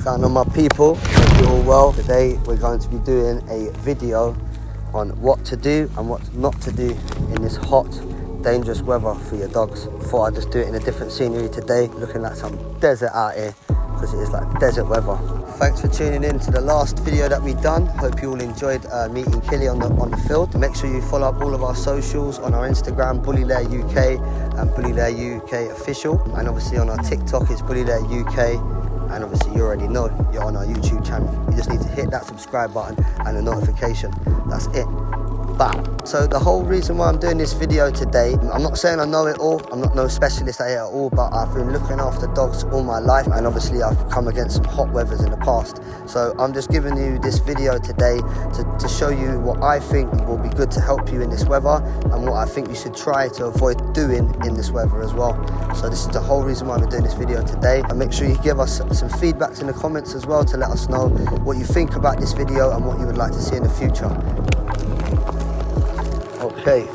Going on, my people, hope you're all well. Today we're going to be doing a video on what to do and what not to do in this hot, dangerous weather for your dogs. Thought I'd just do it in a different scenery today, looking like some desert out here, because it is like desert weather. Thanks for tuning in to the last video that we've done. Hope you all enjoyed meeting Killy on the field. Make sure you follow up all of our socials on our Instagram, bullylairuk and bullylairukofficial, and obviously on our TikTok it's bullylairuk. And obviously you already know you're on our YouTube channel. You just need to hit that subscribe button and the notification. That's it. Bam. So the whole reason why I'm doing this video today, I'm not saying I know it all, I'm not no specialist at it at all, but I've been looking after dogs all my life, and obviously I've come against some hot weathers in the past. So I'm just giving you this video today to show you what I think will be good to help you in this weather, and what I think you should try to avoid doing in this weather as well. So this is the whole reason why we're doing this video today. And make sure you give us some feedbacks in the comments as well to let us know what you think about this video and what you would like to see in the future. Okay.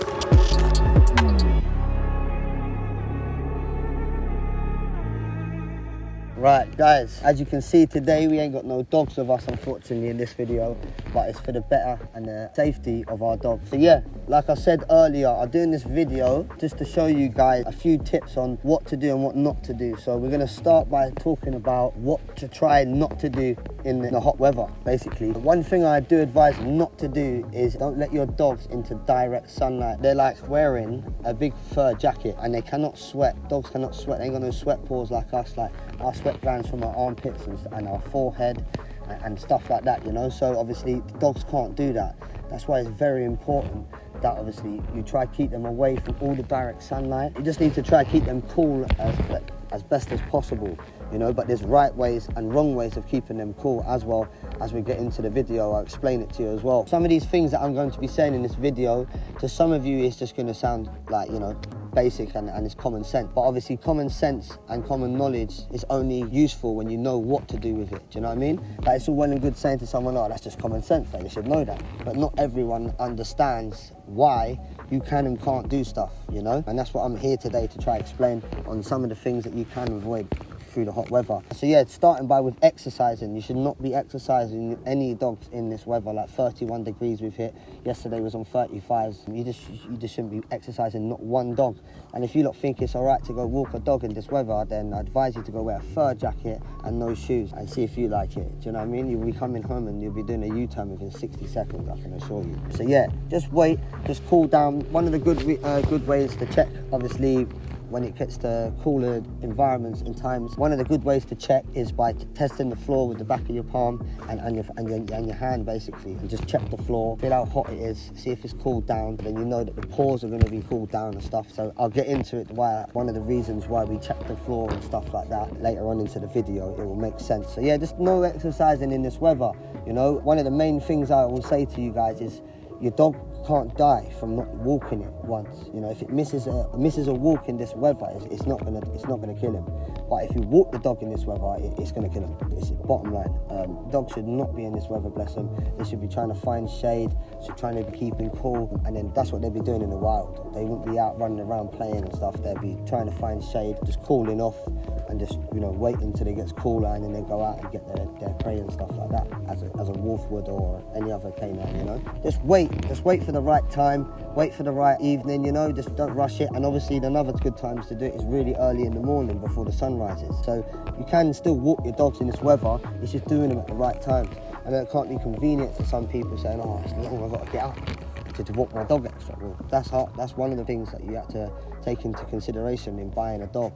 Right, guys, as you can see today, we ain't got no dogs with us, unfortunately, in this video, but it's for the better and the safety of our dogs. So yeah, like I said earlier, I'm doing this video just to show you guys a few tips on what to do and what not to do. So we're going to start by talking about what to try not to do in the hot weather, basically. One thing I do advise not to do is don't let your dogs into direct sunlight. They're like wearing a big fur jacket and they cannot sweat. Dogs cannot sweat. They ain't got no sweat pores like us. Like our sweat glands from our armpits and our forehead and stuff like that, you know. So obviously dogs can't do that. That's why it's very important that obviously you try to keep them away from all the direct sunlight. You just need to try to keep them cool as best as possible, you know. But there's right ways and wrong ways of keeping them cool as well. As we get into the video, I'll explain it to you as well. Some of these things that I'm going to be saying in this video, to some of you it's just going to sound like, you know, basic and it's common sense, but obviously common sense and common knowledge is only useful when you know what to do with it. Do you know what I mean? Like, it's all well and good saying to someone, oh, that's just common sense, like, they should know that, but not everyone understands why you can and can't do stuff, you know. And that's what I'm here today to try to explain on some of the things that you can avoid through the hot weather. So yeah, starting by with exercising. You should not be exercising any dogs in this weather. Like 31 degrees we've hit. Yesterday was on 35s. You just shouldn't be exercising not one dog. And if you lot think it's all right to go walk a dog in this weather, then I advise you to go wear a fur jacket and no shoes and see if you like it. Do you know what I mean? You'll be coming home and you'll be doing a U-turn within 60 seconds, I can assure you. So yeah, just wait, just cool down. One of the good ways to check, obviously, when it gets to cooler environments and times, one of the good ways to check is by testing the floor with the back of your palm and your hand, basically, and just check the floor, feel how hot it is, see if it's cooled down. Then you know that the pores are going to be cooled down and stuff. So I'll get into it, one of the reasons why we check the floor and stuff like that later on into the video. It will make sense. So yeah, just no exercising in this weather, you know. One of the main things I will say to you guys is your dog can't die from not walking it once. You know, if it misses a walk in this weather, it's not gonna kill him. But if you walk the dog in this weather, it's gonna kill him. It's bottom line. Dogs should not be in this weather, bless them. They should be trying to find shade, should trying to be keeping cool, and then that's what they'd be doing in the wild. They wouldn't be out running around playing and stuff. They'd be trying to find shade, just cooling off, and just, you know, wait until it gets cooler, and then they go out and get their prey and stuff like that, as a wolf would or any other canine, you know. Just wait for the right time, wait for the right evening, you know, just don't rush it. And obviously another good times to do it is really early in the morning before the sun rises. So you can still walk your dogs in this weather, it's just doing them at the right time. And it can't be convenient for some people saying, oh, it's long, I've got to get up to walk my dog extra. Well, that's one of the things that you have to take into consideration in buying a dog.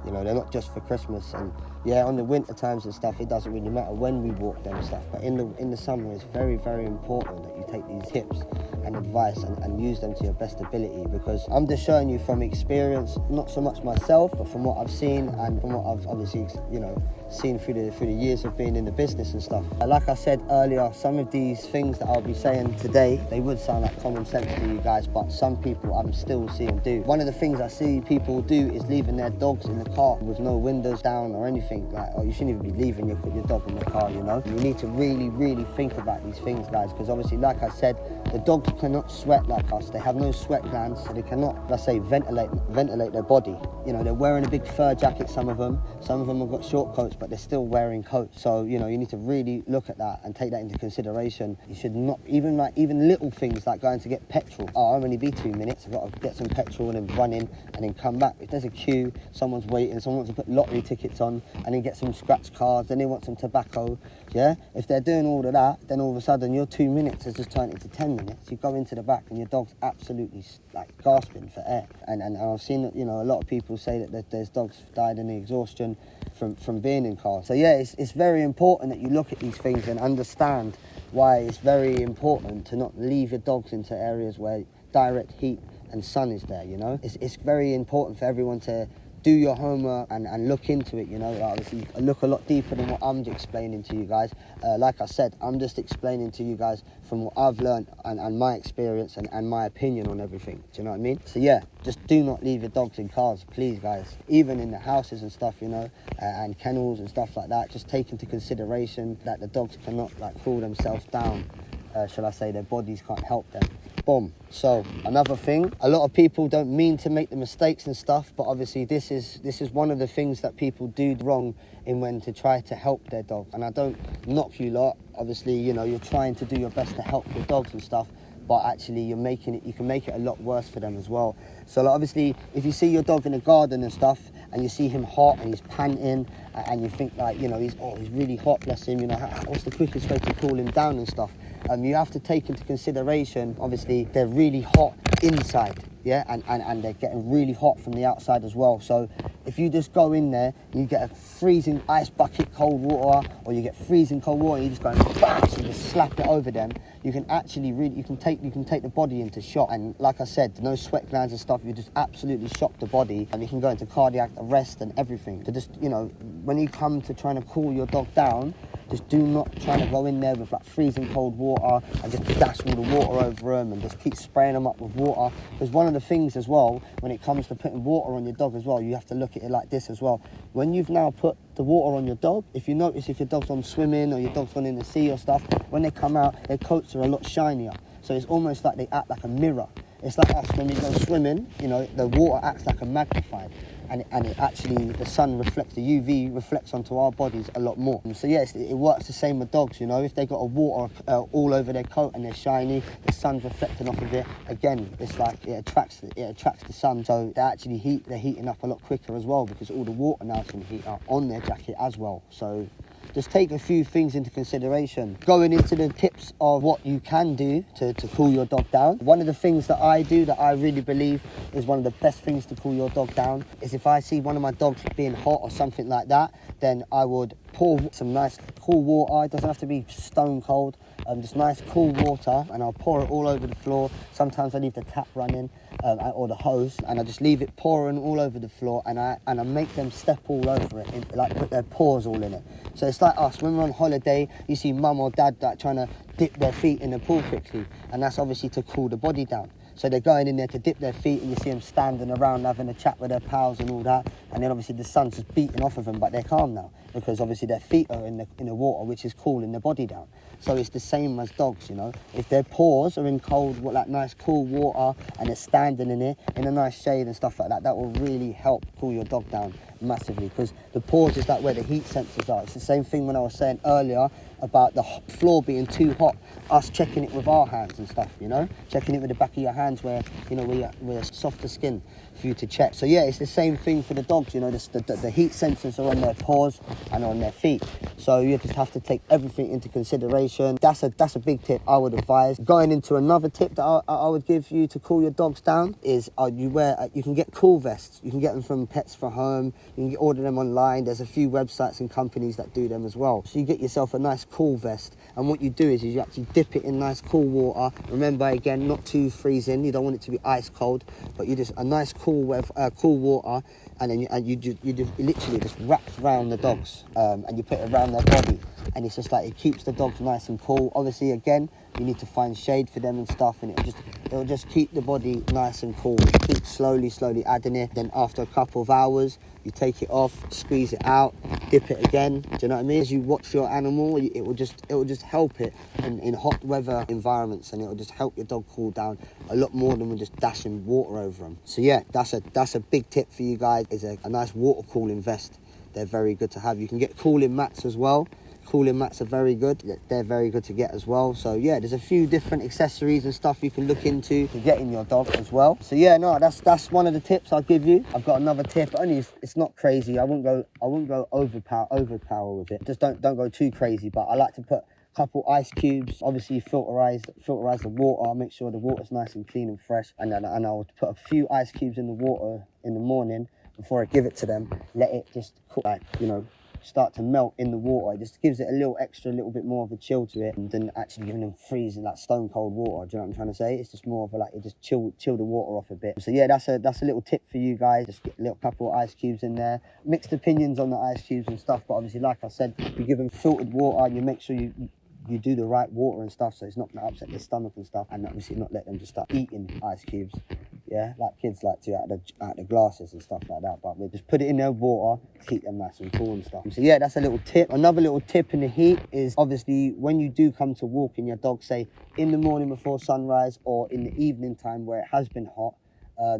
You know, they're not just for Christmas. And yeah, on the winter times and stuff, it doesn't really matter when we walk them and stuff. But in the summer, it's very, very important that you take these tips and advice and use them to your best ability, because I'm just showing you from experience, not so much myself, but from what I've seen and from what I've obviously, you know, seen through the years of being in the business and stuff. Like I said earlier, some of these things that I'll be saying today, they would sound like common sense to you guys, but some people I'm still seeing do. One of the things I see people do is leaving their dogs in the car with no windows down or anything. anything, like, or you shouldn't even be leaving your dog in the car, you know. You need to really, really think about these things, guys, because obviously, like I said, the dogs cannot sweat like us. They have no sweat glands, so they cannot, let's say, ventilate their body. You know, they're wearing a big fur jacket, some of them have got short coats, but they're still wearing coats. So, you know, you need to really look at that and take that into consideration. You should not, even little things like going to get petrol. Oh, I'll only be 2 minutes, I've got to get some petrol and then run in and then come back. If there's a queue, someone's waiting, someone wants to put lottery tickets on and then get some scratch cards, then they want some tobacco, yeah? If they're doing all of that, then all of a sudden your 2 minutes has just turned into 10 minutes. You go into the back and your dog's absolutely like gasping for air. And I've seen, you know, a lot of people say that there's dogs died in the exhaustion from being in cars. So yeah, it's very important that you look at these things and understand why it's very important to not leave your dogs into areas where direct heat and sun is there, you know. It's very important for everyone to do your homework and look into it, you know. Obviously, I look a lot deeper than what I'm explaining to you guys. Like I said, I'm just explaining to you guys from what I've learned and my experience and my opinion on everything. Do you know what I mean? So yeah, just do not leave your dogs in cars, please, guys. Even in the houses and stuff, you know, and kennels and stuff like that. Just take into consideration that the dogs cannot like cool themselves down. Shall I say, their bodies can't help them. Boom. So another thing, a lot of people don't mean to make the mistakes and stuff, but obviously this is one of the things that people do wrong in when to try to help their dog. And I don't knock you lot. Obviously, you know, you're trying to do your best to help your dogs and stuff, but actually you can make it a lot worse for them as well. So like, obviously, if you see your dog in the garden and stuff, and you see him hot and he's panting, and you think like, you know, he's really hot, bless him, you know, what's the quickest way to cool him down and stuff? You have to take into consideration, obviously, they're really hot inside, yeah, and they're getting really hot from the outside as well. So if you just go in there, you get a freezing ice bucket cold water, or you get freezing cold water, and you just go and bash and just slap it over them, you can actually really, you can take the body into shock. And like I said, no sweat glands and stuff, you just absolutely shock the body, and you can go into cardiac arrest and everything. So just, you know, when you come to trying to cool your dog down, just do not try to go in there with like freezing cold water and just dash all the water over them and just keep spraying them up with water. Because one of the things as well, when it comes to putting water on your dog as well, you have to look at it like this as well. When you've now put the water on your dog, if you notice if your dog's on swimming or your dog's gone in the sea or stuff, when they come out, their coats are a lot shinier. So it's almost like they act like a mirror. It's like us when we go swimming, you know, the water acts like a magnifier. And it actually, the sun reflects, the UV reflects onto our bodies a lot more. So yes, it works the same with dogs, you know. If they got a water all over their coat and they're shiny, the sun's reflecting off of it. Again, it's like it attracts the sun. So they're heating up a lot quicker as well, because all the water now is going to heat up on their jacket as well. So just take a few things into consideration. Going into the tips of what you can do to cool your dog down. One of the things that I do that I really believe is one of the best things to cool your dog down is if I see one of my dogs being hot or something like that, then I would pour some nice cool water. It doesn't have to be stone cold, just nice cool water, and I'll pour it all over the floor. Sometimes I leave the tap running or the hose, and I just leave it pouring all over the floor, and I make them step all over it, like put their paws all in it. So it's like us, when we're on holiday, you see mum or dad like trying to dip their feet in the pool quickly, and that's obviously to cool the body down. So they're going in there to dip their feet, and you see them standing around having a chat with their pals and all that, and then obviously the sun's just beating off of them, but they're calm now because obviously their feet are in the water, which is cooling their body down. So it's the same as dogs, you know. If their paws are in cold, like nice cool water, and they're standing in it in a nice shade and stuff like that, that will really help cool your dog down massively, because the paws is like where the heat sensors are. It's the same thing when I was saying earlier about the floor being too hot, us checking it with our hands and stuff, you know, checking it with the back of your hands where, you know, we're softer skin for you to check. So yeah, it's the same thing for the dogs, you know, the heat sensors are on their paws and on their feet. So you just have to take everything into consideration. That's a big tip I would advise. Going into another tip that I would give you to cool your dogs down is you can get cool vests. You can get them from Pets for Home. You can order them online. There's a few websites and companies that do them as well. So you get yourself a nice cool vest, and what you do is you actually dip it in nice cool water. Remember, again, not too freezing. You don't want it to be ice cold, but you just a nice cool water, and then you just literally just wraps around the dogs, and you put it around their body, and it's just like it keeps the dogs nice and cool. Obviously, again, you need to find shade for them and stuff, and it'll just keep the body nice and cool. Keep slowly adding it. Then after a couple of hours, you take it off, squeeze it out, dip it again. Do you know what I mean? As you watch your animal, it will just help it in hot weather environments, and it will just help your dog cool down a lot more than we're just dashing water over them. So yeah, that's a big tip for you guys, is a nice water cooling vest. They're very good to have. You can get cooling mats as well. Cooling mats are very good. They're very good to get as well. So yeah, there's a few different accessories and stuff you can look into to getting your dog as well. So yeah, no, that's one of the tips I'll give you. I've got another tip. Only it's not crazy. I wouldn't go overpower with it. Just don't go too crazy. But I like to put a couple ice cubes. Obviously filterize the water. Make sure the water's nice and clean and fresh. And I'll put a few ice cubes in the water in the morning before I give it to them. Let it just cook, like, you know, start to melt in the water. It just gives it a little bit more of a chill to it than actually giving them freezing, like stone cold water. Do you know what I'm trying to say? It's just more of a, like, it just chill the water off a bit. So yeah, that's a little tip for you guys. Just get a little couple of ice cubes in there. Mixed opinions on the ice cubes and stuff, but obviously, like I said, you give them filtered water, and you make sure you do the right water and stuff, so it's not going to upset their stomach and stuff, and obviously not let them just start eating ice cubes, yeah, like kids like to out of the glasses and stuff like that. But we just put it in their water to keep them nice and cool and stuff. So yeah, that's a little tip. Another little tip in the heat is obviously when you do come to walking your dog, say in the morning before sunrise or in the evening time where it has been hot,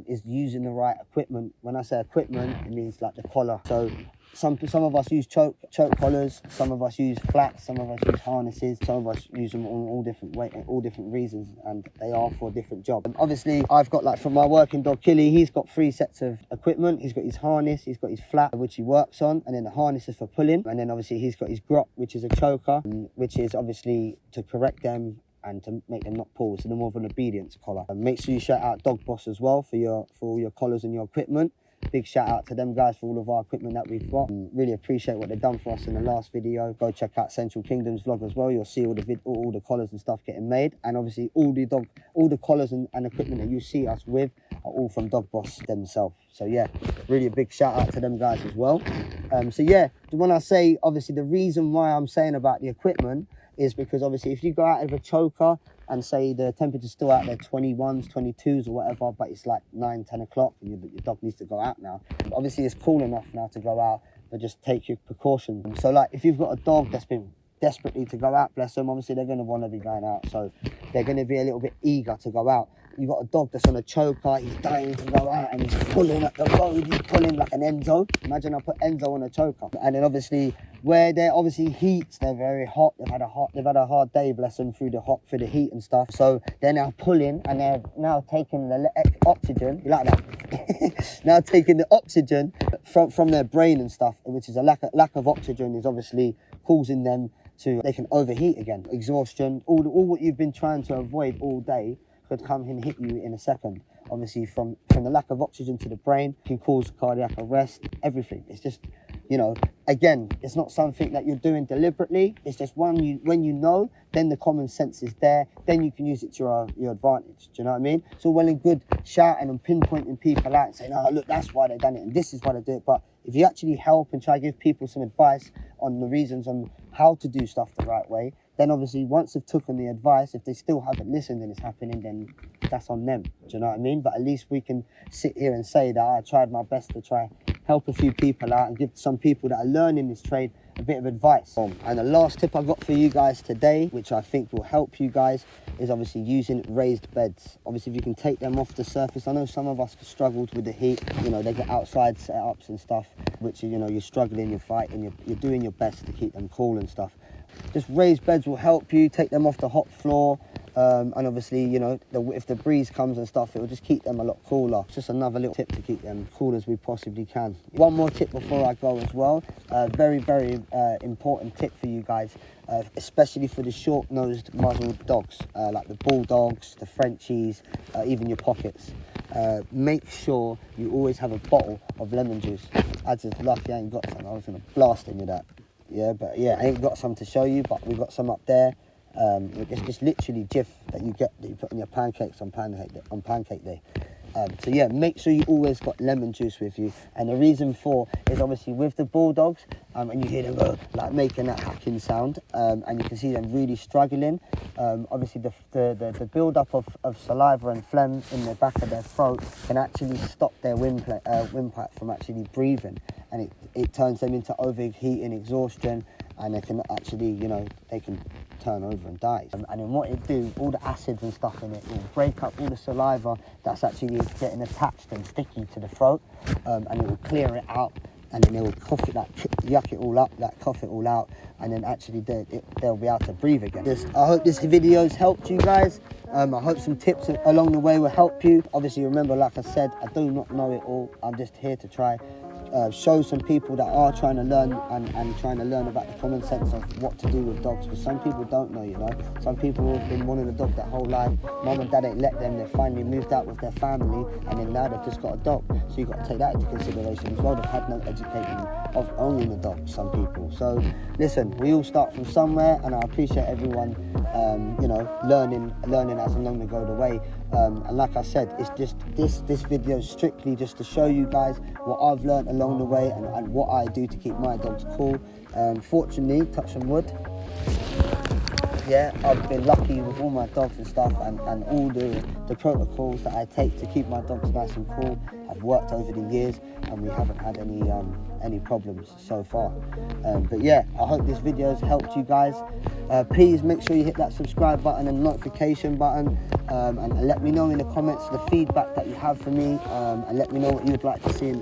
is using the right equipment. When I say equipment, it means like the collar. So some of us use choke collars, some of us use flats, some of us use harnesses, some of us use them on all different reasons, and they are for a different job. And obviously, I've got, like, from my working dog Killy, he's got 3 sets of equipment. He's got his harness, he's got his flat, which he works on, and then the harness is for pulling, and then obviously he's got his grop, which is a choker, which is obviously to correct them and to make them not pull. So they're more of an obedience collar. And make sure you shout out Dog Boss as well for all your collars and your equipment. Big shout out to them guys for all of our equipment that we've got. And really appreciate what they've done for us in the last video. Go check out Central Kingdom's vlog as well. You'll see all the collars and stuff getting made. And obviously all the collars and equipment that you see us with are all from Dog Boss themselves. So yeah, really a big shout out to them guys as well. So yeah, when I say, obviously, the reason why I'm saying about the equipment is because obviously if you go out of a choker and say the temperature's still out there 21s, 22s or whatever, but it's like 9, 10 o'clock and your dog needs to go out now. But obviously it's cool enough now to go out, but just take your precautions. So like if you've got a dog that's been desperately to go out, bless them, obviously they're going to want to be going out. So they're going to be a little bit eager to go out. You've got a dog that's on a choker, he's dying to go out and he's pulling at the road, he's pulling like an Enzo. Imagine I put Enzo on a choker. And then obviously where they're obviously heats, they're very hot. They've had a hard day, bless them, through the heat and stuff. So they're now pulling and they're now taking the oxygen. You like that? Now taking the oxygen from their brain and stuff, which is a lack of oxygen is obviously causing them to, they can overheat again. Exhaustion, all what you've been trying to avoid all day could come and hit you in a second. Obviously from the lack of oxygen to the brain can cause cardiac arrest, everything. It's just, you know, again, it's not something that you're doing deliberately. It's just when you know, then the common sense is there. Then you can use it to your advantage. Do you know what I mean? So well and good shouting and pinpointing people out and saying, oh, look, that's why they've done it and this is why they do it. But if you actually help and try to give people some advice on the reasons on how to do stuff the right way, then obviously once they've taken the advice, if they still haven't listened and it's happening, then that's on them. Do you know what I mean? But at least we can sit here and say that I tried my best to try help a few people out and give some people that are learning this trade a bit of advice. And the last tip I've got for you guys today, which I think will help you guys, is obviously using raised beds. Obviously if you can take them off the surface, I know some of us struggled with the heat, you know, they get outside setups and stuff, which, you know, you're struggling, you're fighting, you're doing your best to keep them cool and stuff. Just raised beds will help you take them off the hot floor, and obviously, you know, if the breeze comes and stuff, it will just keep them a lot cooler. It's just another little tip to keep them cool as we possibly can. One more tip before I go as well, very important tip for you guys, especially for the short-nosed muzzled dogs, like the bulldogs, the Frenchies, even your pockets. Make sure you always have a bottle of lemon juice. I just lucky I ain't got some. I was going to blast him with that. Yeah, but yeah, I ain't got some to show you, but we've got some up there. It's just literally Jif that you put in your pancakes on pancake day. So yeah, make sure you always got lemon juice with you. And the reason for is obviously with the bulldogs, and you hear them go like making that hacking sound, and you can see them really struggling. Obviously the build-up of saliva and phlegm in the back of their throat can actually stop their windpipe from actually breathing, and it turns them into overheating, exhaustion, and they can actually, you know, they can turn over and die. And then what it do, all the acids and stuff in it will break up all the saliva that's actually getting attached and sticky to the throat, and it will clear it out, and then they will cough it, like yuck it all up, like cough it all out, and then actually they'll be able to breathe again. I hope this video's helped you guys. I hope some tips along the way will help you. Obviously, remember, like I said, I do not know it all. I'm just here to try show some people that are trying to learn and trying to learn about the common sense of what to do with dogs, because some people don't know, you know. Some people have been wanting a dog their whole life. Mum and dad ain't let them. They finally moved out with their family, and then now they've just got a dog. So you've got to take that into consideration as well. They've had no educating of owning a dog, some people. So listen, we all start from somewhere, and I appreciate everyone, you know, learning as along they go the way. And like I said, it's just this video is strictly just to show you guys what I've learned along the way and what I do to keep my dogs cool. Fortunately, touch on wood, yeah, I've been lucky with all my dogs and stuff, and all the protocols that I take to keep my dogs nice and cool have worked over the years, and we haven't had any problems so far. But yeah, I hope this video has helped you guys. Please make sure you hit that subscribe button and notification button, and let me know in the comments the feedback that you have for me, and let me know what you'd like to see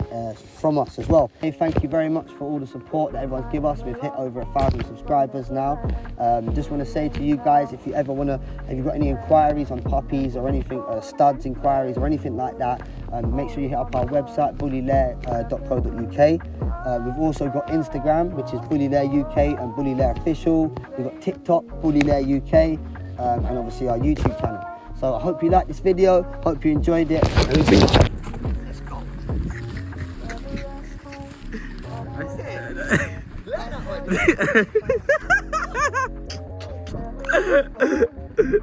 from us as well. Hey, thank you very much for all the support that everyone's given us. We've hit over 1,000 subscribers now. Just want to say to you guys, if you ever want to, if you've got any inquiries on puppies or anything, studs inquiries or anything like that, make sure you hit up our website, bullylair.co.uk. We've also got Instagram, which is bullylairuk and bullylairofficial. We've got TikTok, bullylairuk, and obviously our YouTube channel. So I hope you liked this video, hope you enjoyed it. Let's go. I said,